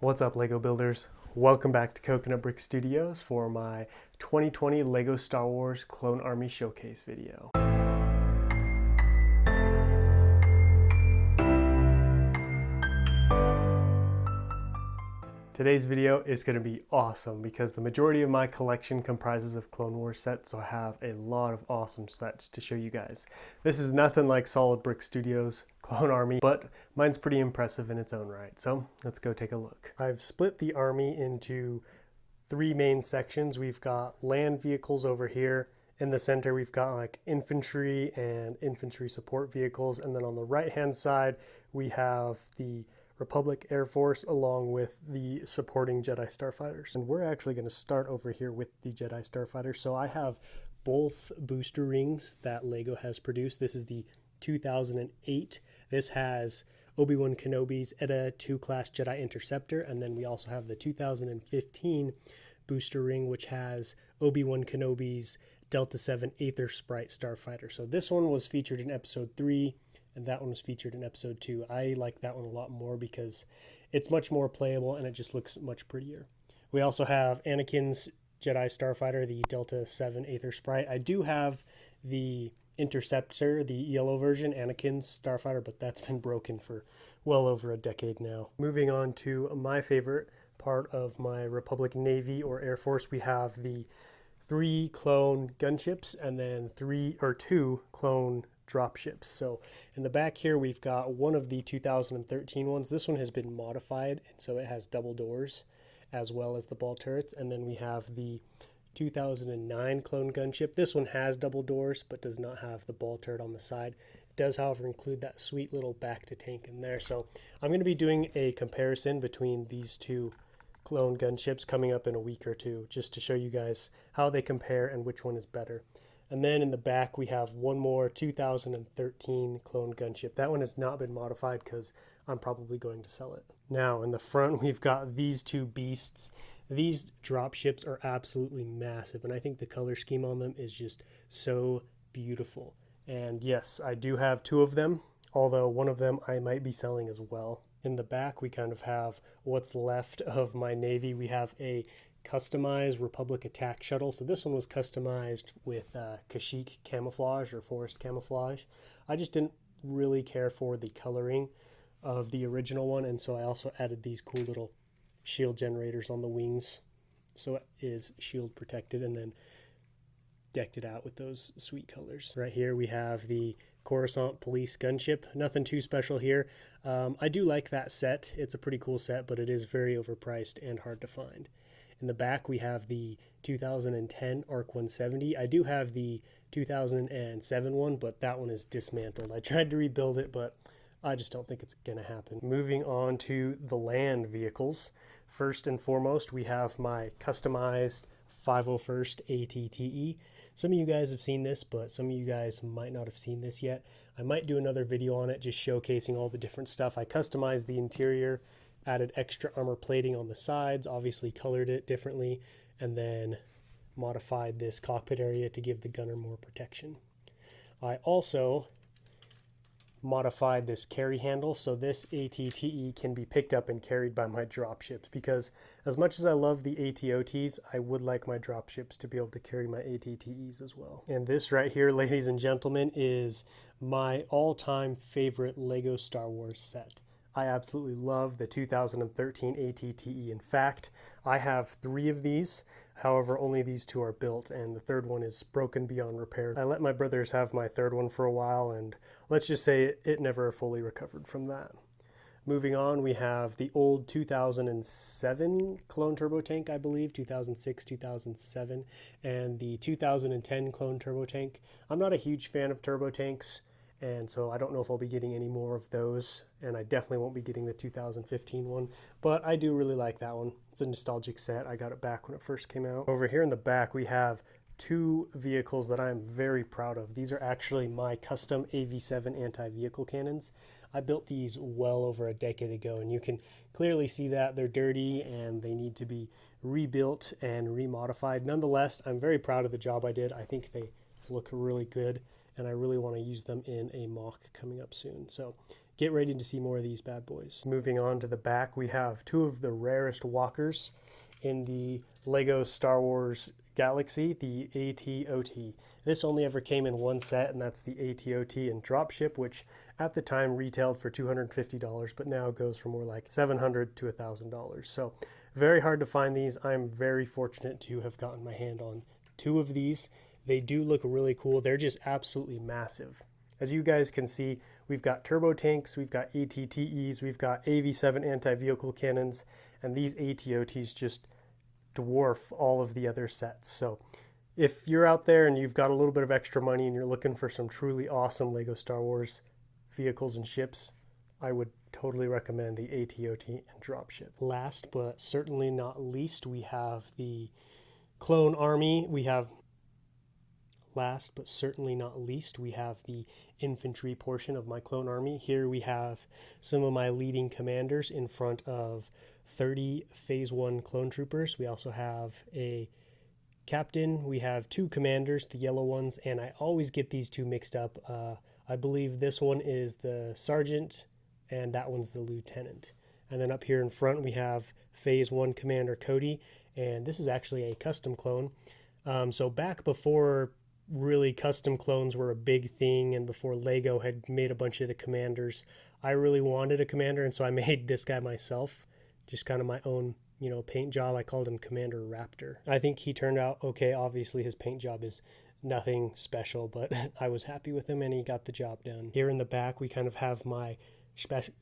What's up, Lego builders? Welcome back to Coconut Brick Studios for my 2020 Lego Star Wars Clone Army Showcase video. Today's video is going to be awesome because the majority of my collection comprises of Clone Wars sets, so I have a lot of awesome sets to show you guys. This is nothing like Solid Brick Studios Clone Army, but mine's pretty impressive in its own right, so let's go take a look. I've split the army into three main sections. We've got land vehicles over here. In the center, we've got like infantry and infantry support vehicles, and then on the right-hand side, we have the Republic Air Force along with the supporting Jedi starfighters. And we're actually going to start over here with the Jedi starfighters. So I have both booster rings that Lego has produced. This is the 2008. This has Obi-Wan Kenobi's ETA 2 class Jedi Interceptor, and then we also have the 2015 booster ring, which has Obi-Wan Kenobi's Delta 7 Aether Sprite Starfighter. So this one was featured in episode 3, and that one was featured in episode 2. I like that one a lot more because it's much more playable and it just looks much prettier. We also have Anakin's Jedi Starfighter, the Delta 7 Aether Sprite. I do have the Interceptor, the yellow version, Anakin's Starfighter, but that's been broken for well over a decade now. Moving on to my favorite part of my Republic Navy or Air Force, we have the 3 clone gunships and then 2 clone dropships. So in the back here, we've got one of the 2013 ones. This one has been modified, and so it has double doors as well as the ball turrets. And then we have the 2009 clone gunship. This one has double doors, but does not have the ball turret on the side. It does, however, include that sweet little back to tank in there. So I'm going to be doing a comparison between these two clone gunships coming up in a week or two, just to show you guys how they compare and which one is better. And then in the back, we have one more 2013 clone gunship. That one has not been modified because I'm probably going to sell it. Now, in the front, we've got these two beasts. These dropships are absolutely massive, and I think the color scheme on them is just so beautiful. And yes, I do have 2 of them, although one of them I might be selling as well. In the back, we kind of have what's left of my Navy. We have a customized Republic attack shuttle. So this one was customized with Kashyyyk camouflage or forest camouflage. I just didn't really care for the coloring of the original one, and so I also added these cool little shield generators on the wings so it is shield protected, and then decked it out with those sweet colors. Right here we have the Coruscant Police gunship. Nothing too special here. I do like that set. It's a pretty cool set, but it is very overpriced and hard to find. In the back, we have the 2010 ARC 170. I do have the 2007 one, but that one is dismantled. I tried to rebuild it, but I just don't think it's going to happen. Moving on to the land vehicles. First and foremost, we have my customized 501st ATTE. Some of you guys have seen this, but some of you guys might not have seen this yet. I might do another video on it, just showcasing all the different stuff. I customized the interior, added extra armor plating on the sides, obviously colored it differently, and then modified this cockpit area to give the gunner more protection. I also modified this carry handle, so this ATTE can be picked up and carried by my dropships, because as much as I love the ATOTs, I would like my dropships to be able to carry my ATTEs as well. And this right here, ladies and gentlemen, is my all-time favorite Lego Star Wars set. I absolutely love the 2013 ATTE. In fact, I have 3 of these. However, only these 2 are built, and the third one is broken beyond repair. I let my brothers have my third one for a while, and let's just say it never fully recovered from that. Moving on, we have the old 2007 clone turbo tank, I believe, 2006, 2007, and the 2010 clone turbo tank. I'm not a huge fan of turbo tanks, and so I don't know if I'll be getting any more of those, and I definitely won't be getting the 2015 one, but I do really like that one. It's a nostalgic set. I got it back when it first came out. Over here in the back, we have 2 vehicles that I'm very proud of. These are actually my custom AV7 anti-vehicle cannons. I built these well over a decade ago, and you can clearly see that they're dirty and they need to be rebuilt and remodified. Nonetheless, I'm very proud of the job I did. I think they look really good, and I really want to use them in a mock coming up soon. So get ready to see more of these bad boys. Moving on to the back, we have two of the rarest walkers in the Lego Star Wars Galaxy, the AT-OT. This only ever came in one set, and that's the AT-OT and Dropship, which at the time retailed for $250, but now goes for more like $700 to $1,000. So very hard to find these. I'm very fortunate to have gotten my hand on two of these. They do look really cool. They're just absolutely massive. As you guys can see, we've got turbo tanks, we've got AT-TEs, we've got AV-7 anti-vehicle cannons, and these AT-OTs just dwarf all of the other sets. So if you're out there and you've got a little bit of extra money and you're looking for some truly awesome Lego Star Wars vehicles and ships, I would totally recommend the AT-OT and Dropship. Last but certainly not least, we have the Clone Army. Last but certainly not least, we have the infantry portion of my Clone Army. Here we have some of my leading commanders in front of 30 Phase 1 clone troopers. We also have a captain. We have two commanders, the yellow ones, and I always get these two mixed up. I believe this one is the sergeant and that one's the lieutenant. And then up here in front we have Phase 1 Commander Cody, and this is actually a custom clone. So back before really custom clones were a big thing and before Lego had made a bunch of the commanders, I really wanted a commander, and so I made this guy myself, just kind of my own, paint job. I called him Commander Raptor. I think he turned out okay. Obviously his paint job is nothing special, but I was happy with him and he got the job done. Here in the back we kind of have my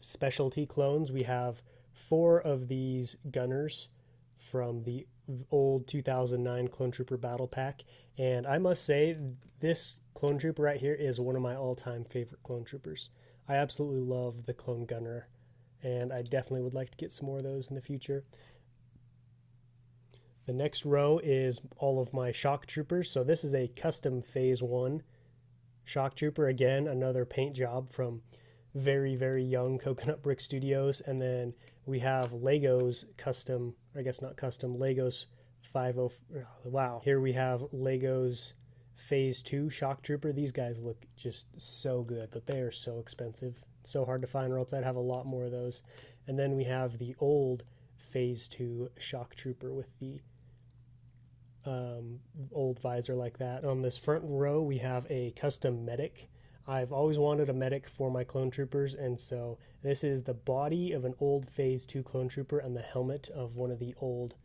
specialty clones. We have 4 of these gunners from the old 2009 Clone Trooper Battle Pack, and I must say this Clone Trooper right here is one of my all-time favorite Clone Troopers. I absolutely love the Clone Gunner, and I definitely would like to get some more of those in the future. The next row is all of my Shock Troopers. So this is a custom Phase 1 Shock Trooper. Again, another paint job from very, very young Coconut Brick Studios. And then we have Lego's custom, I guess not custom, Lego's 50. Wow. Here we have Lego's Phase 2 Shock Trooper. These guys look just so good, but they are so expensive. So hard to find, or else I'd have a lot more of those. And then we have the old Phase 2 Shock Trooper with the old visor like that. On this front row, we have a custom medic. I've always wanted a medic for my clone troopers, and so this is the body of an old Phase 2 clone trooper and the helmet of one of the old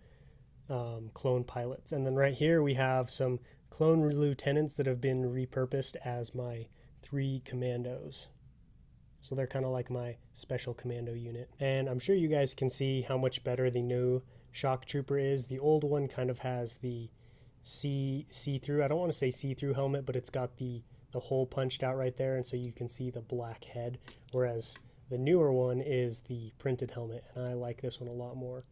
clone pilots. And then right here we have some clone lieutenants that have been repurposed as my 3 commandos. So they're kind of like my special commando unit. And I'm sure you guys can see how much better the new Shock Trooper is. The old one kind of has the see-through, I don't want to say see-through helmet, but it's got the hole punched out right there, and so you can see the black head, whereas the newer one is the printed helmet, and I like this one a lot more.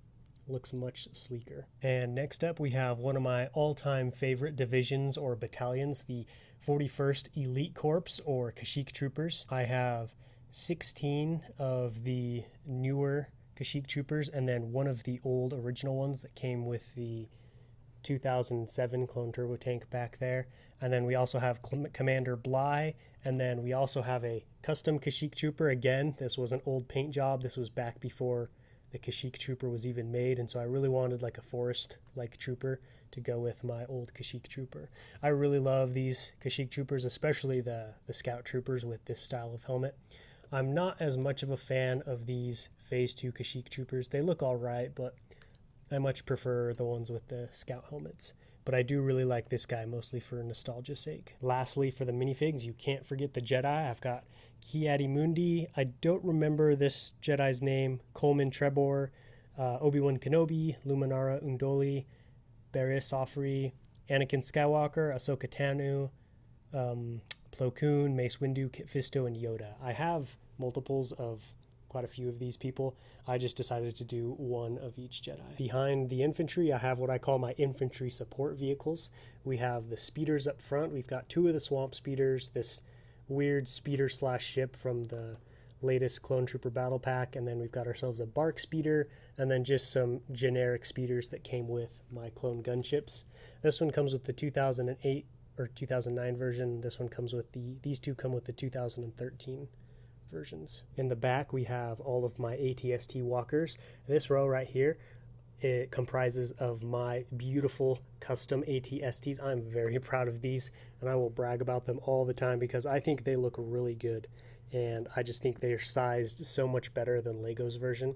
Looks much sleeker. And next up we have one of my all-time favorite divisions or battalions, the 41st Elite Corps or Kashyyyk Troopers. I have 16 of the newer Kashyyyk Troopers and then one of the old original ones that came with the 2007 Clone Turbo Tank back there. And then we also have Commander Bly, and then we also have a custom Kashyyyk Trooper. Again, this was an old paint job. This was back before the Kashyyyk Trooper was even made, and so I really wanted like a forest-like trooper to go with my old Kashyyyk Trooper. I really love these Kashyyyk Troopers, especially the Scout Troopers with this style of helmet. I'm not as much of a fan of these Phase 2 Kashyyyk Troopers. They look all right, but I much prefer the ones with the Scout helmets. But I do really like this guy, mostly for nostalgia's sake. Lastly, for the minifigs, you can't forget the Jedi. I've got Ki-Adi-Mundi. I don't remember this Jedi's name. Coleman Trebor, Obi-Wan Kenobi, Luminara Undoli, Barriss Offrey, Anakin Skywalker, Ahsoka Tano, Plo Koon, Mace Windu, Kit Fisto, and Yoda. I have multiples of quite a few of these people. I just decided to do one of each Jedi. Behind the infantry, I have what I call my infantry support vehicles. We have the speeders up front. We've got 2 of the swamp speeders, this weird speeder slash ship from the latest Clone Trooper Battle Pack, and then we've got ourselves a bark speeder, and then just some generic speeders that came with my clone gunships. This one comes with the 2008 or 2009 version. This one comes with these two come with the 2013 versions. In the back, we have all of my ATST walkers. This row right here, it comprises of my beautiful custom ATSTs. I'm very proud of these, and I will brag about them all the time because I think they look really good, and I just think they're sized so much better than Lego's version.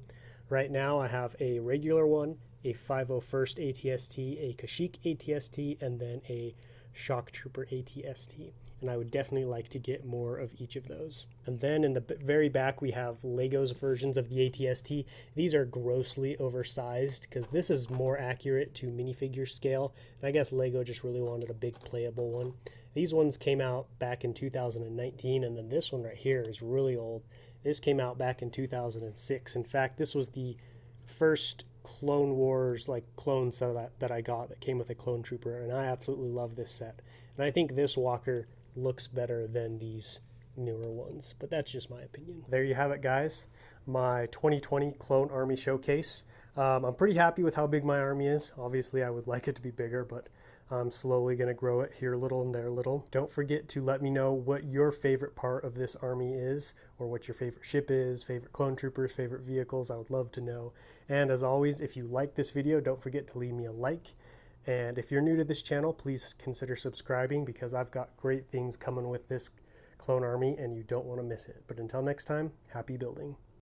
Right now, I have a regular one, a 501st ATST, a Kashyyyk ATST, and then a Shock Trooper ATST. And I would definitely like to get more of each of those. And then in the very back, we have Lego's versions of the ATST. These are grossly oversized because this is more accurate to minifigure scale. And I guess Lego just really wanted a big playable one. These ones came out back in 2019, and then this one right here is really old. This came out back in 2006. In fact, this was the first Clone Wars clone set that I got that came with a clone trooper, and I absolutely love this set. And I think this walker looks better than these newer ones, but that's just my opinion. There you have it, guys. My 2020 Clone Army Showcase. I'm pretty happy with how big my army is. Obviously, I would like it to be bigger, but I'm slowly going to grow it here a little and there a little. Don't forget to let me know what your favorite part of this army is, or what your favorite ship is, favorite clone troopers, favorite vehicles. I would love to know. And as always, if you like this video, don't forget to leave me a like. And if you're new to this channel, please consider subscribing because I've got great things coming with this clone army and you don't want to miss it. But until next time, happy building.